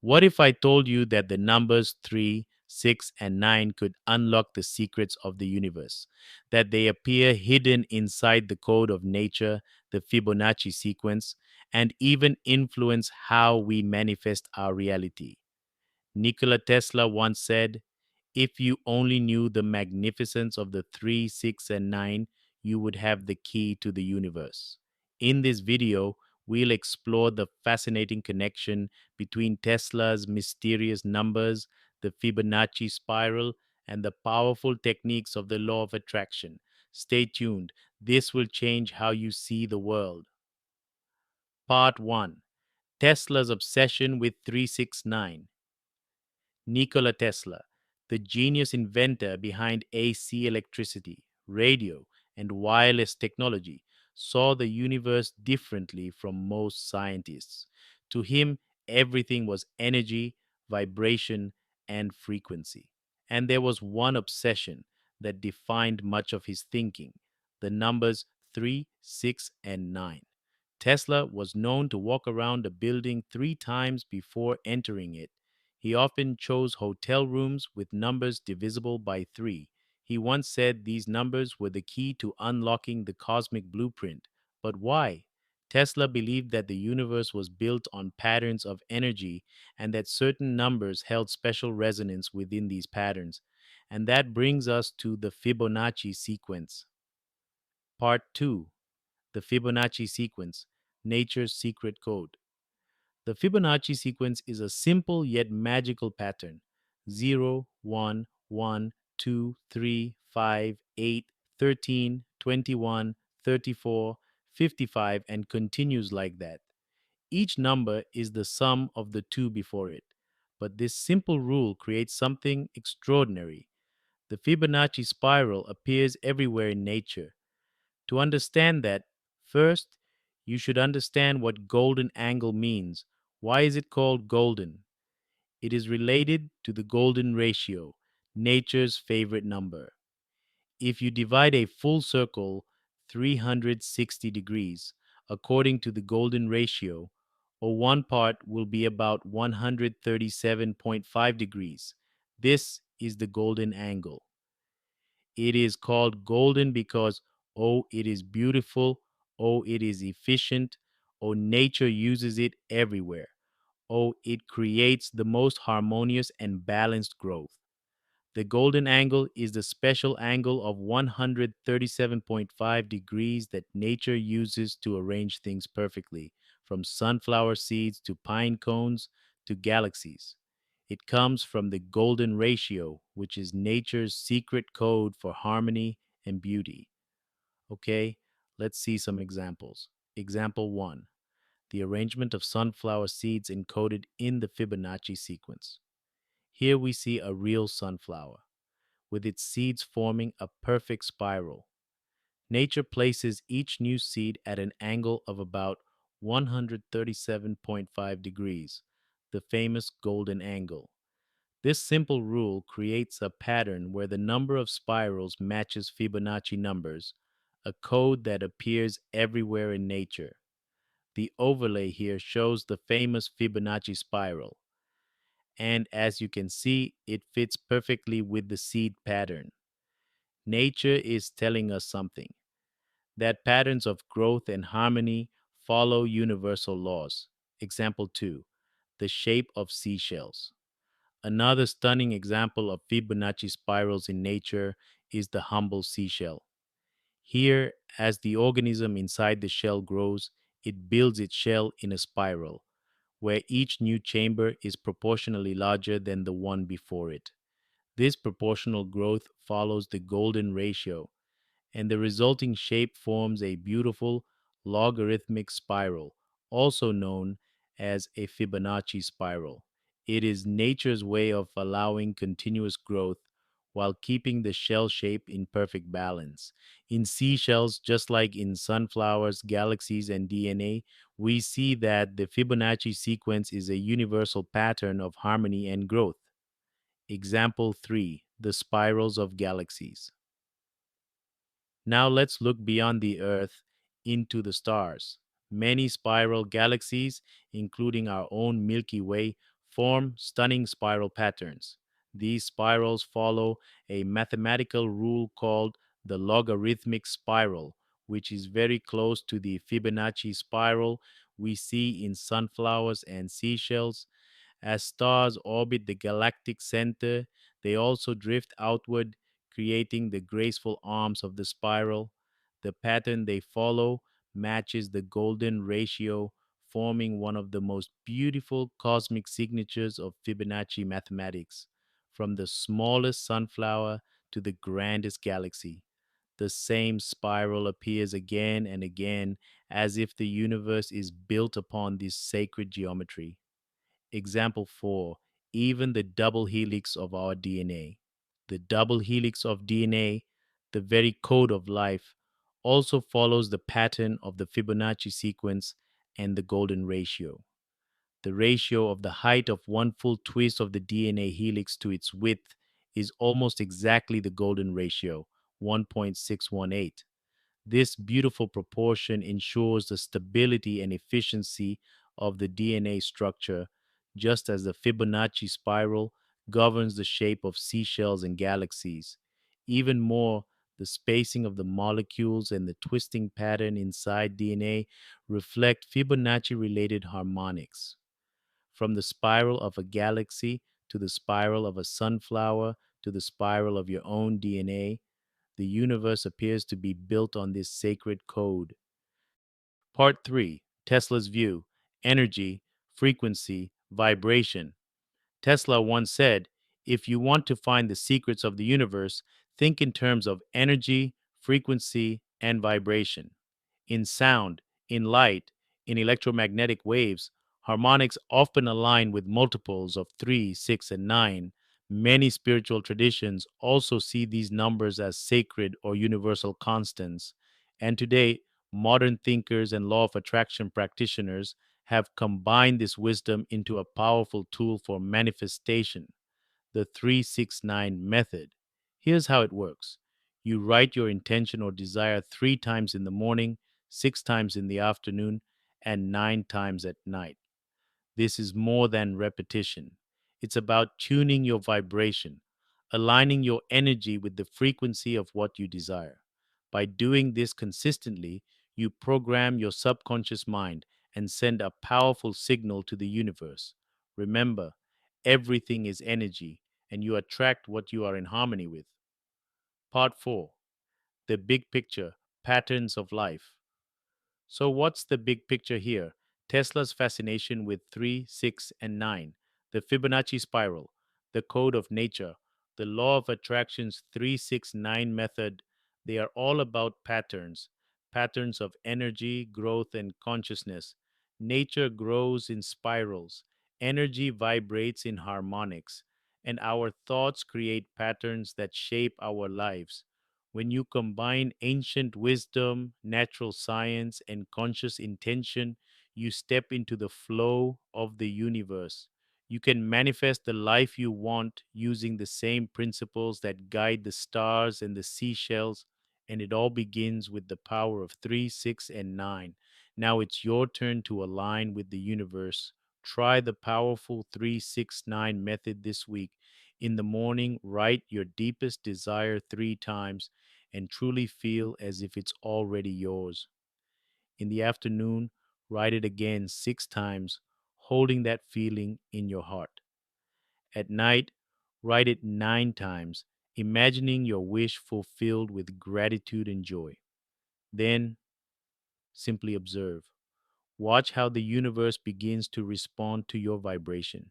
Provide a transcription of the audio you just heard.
What if I told you that the numbers 3, 6, and 9 could unlock the secrets of the universe, that they appear hidden inside the code of nature, the Fibonacci sequence, and even influence how we manifest our reality? Nikola Tesla once said, "If you only knew the magnificence of the 3, 6, and 9, you would have the key to the universe." In this video, we'll explore the fascinating connection between Tesla's mysterious numbers, the Fibonacci spiral, and the powerful techniques of the law of attraction. Stay tuned. This will change how you see the world. Part 1: Tesla's obsession with 369. Nikola Tesla, the genius inventor behind AC electricity, radio, and wireless technology, saw the universe differently from most scientists. To him, everything was energy, vibration, and frequency. And there was one obsession that defined much of his thinking: the numbers 3, 6, and 9. Tesla was known to walk around a building 3 times before entering it. He often chose hotel rooms with numbers divisible by 3. He once said these numbers were the key to unlocking the cosmic blueprint. But why? Tesla believed that the universe was built on patterns of energy and that certain numbers held special resonance within these patterns. And that brings us to the Fibonacci sequence. Part 2: The Fibonacci sequence, Nature's Secret Code. The Fibonacci sequence is a simple yet magical pattern: 0, 1, 1, 2, 3, 5, 8, 13, 21, 34, 55, and continues like that. Each number is the sum of the two before it. But this simple rule creates something extraordinary. The Fibonacci spiral appears everywhere in nature. To understand that, first, you should understand what golden angle means. Why is it called golden? It is related to the golden ratio, nature's favorite number. If you divide a full circle 360 degrees according to the golden ratio, or one part will be about 137.5 degrees. This is the golden angle. It is called golden because, oh, it is beautiful, oh, it is efficient, oh, nature uses it everywhere, oh, it creates the most harmonious and balanced growth. The golden angle is the special angle of 137.5 degrees that nature uses to arrange things perfectly, from sunflower seeds to pine cones to galaxies. It comes from the golden ratio, which is nature's secret code for harmony and beauty. Okay, let's see some examples. Example 1: the arrangement of sunflower seeds encoded in the Fibonacci sequence. Here we see a real sunflower, with its seeds forming a perfect spiral. Nature places each new seed at an angle of about 137.5 degrees, the famous golden angle. This simple rule creates a pattern where the number of spirals matches Fibonacci numbers, a code that appears everywhere in nature. The overlay here shows the famous Fibonacci spiral, and as you can see, it fits perfectly with the seed pattern. Nature is telling us something: that patterns of growth and harmony follow universal laws. Example 2: the shape of seashells. Another stunning example of Fibonacci spirals in nature is the humble seashell. Here, as the organism inside the shell grows, it builds its shell in a spiral, where each new chamber is proportionally larger than the one before it. This proportional growth follows the golden ratio, and the resulting shape forms a beautiful logarithmic spiral, also known as a Fibonacci spiral. It is nature's way of allowing continuous growth while keeping the shell shape in perfect balance. In seashells, just like in sunflowers, galaxies, and DNA, we see that the Fibonacci sequence is a universal pattern of harmony and growth. Example 3: the spirals of galaxies. Now let's look beyond the Earth into the stars. Many spiral galaxies, including our own Milky Way, form stunning spiral patterns. These spirals follow a mathematical rule called the logarithmic spiral, which is very close to the Fibonacci spiral we see in sunflowers and seashells. As stars orbit the galactic center, they also drift outward, creating the graceful arms of the spiral. The pattern they follow matches the golden ratio, forming one of the most beautiful cosmic signatures of Fibonacci mathematics. From the smallest sunflower to the grandest galaxy, the same spiral appears again and again, as if the universe is built upon this sacred geometry. Example 4. Even the double helix of our DNA. The double helix of DNA, the very code of life, also follows the pattern of the Fibonacci sequence and the golden ratio. The ratio of the height of one full twist of the DNA helix to its width is almost exactly the golden ratio, 1.618. This beautiful proportion ensures the stability and efficiency of the DNA structure, just as the Fibonacci spiral governs the shape of seashells and galaxies. Even more, the spacing of the molecules and the twisting pattern inside DNA reflect Fibonacci related harmonics. From the spiral of a galaxy to the spiral of a sunflower to the spiral of your own DNA, the universe appears to be built on this sacred code. Part 3. Tesla's view: energy, frequency, vibration. Tesla once said, "If you want to find the secrets of the universe, think in terms of energy, frequency, and vibration." In sound, in light, in electromagnetic waves, harmonics often align with multiples of 3, 6, and 9. Many spiritual traditions also see these numbers as sacred or universal constants. And today, modern thinkers and law of attraction practitioners have combined this wisdom into a powerful tool for manifestation: the 369 method. Here's how it works: you write your intention or desire 3 times in the morning, 6 times in the afternoon, and 9 times at night. This is more than repetition. It's about tuning your vibration, aligning your energy with the frequency of what you desire. By doing this consistently, you program your subconscious mind and send a powerful signal to the universe. Remember, everything is energy, and you attract what you are in harmony with. Part 4. The big picture: patterns of life. So, what's the big picture here? Tesla's fascination with 3, 6, and 9, the Fibonacci spiral, the code of nature, the law of attraction's 369 method. They are all about patterns: patterns of energy, growth, and consciousness. Nature grows in spirals, energy vibrates in harmonics, and our thoughts create patterns that shape our lives. When you combine ancient wisdom, natural science, and conscious intention, you step into the flow of the universe. You can manifest the life you want using the same principles that guide the stars and the seashells, and it all begins with the power of 3, 6, and 9. Now it's your turn to align with the universe. Try the powerful 369 method this week. In the morning, write your deepest desire 3 times and truly feel as if it's already yours. In the afternoon, write it again 6 times, holding that feeling in your heart. At night, write it 9 times, imagining your wish fulfilled with gratitude and joy. Then simply observe. Watch how the universe begins to respond to your vibration.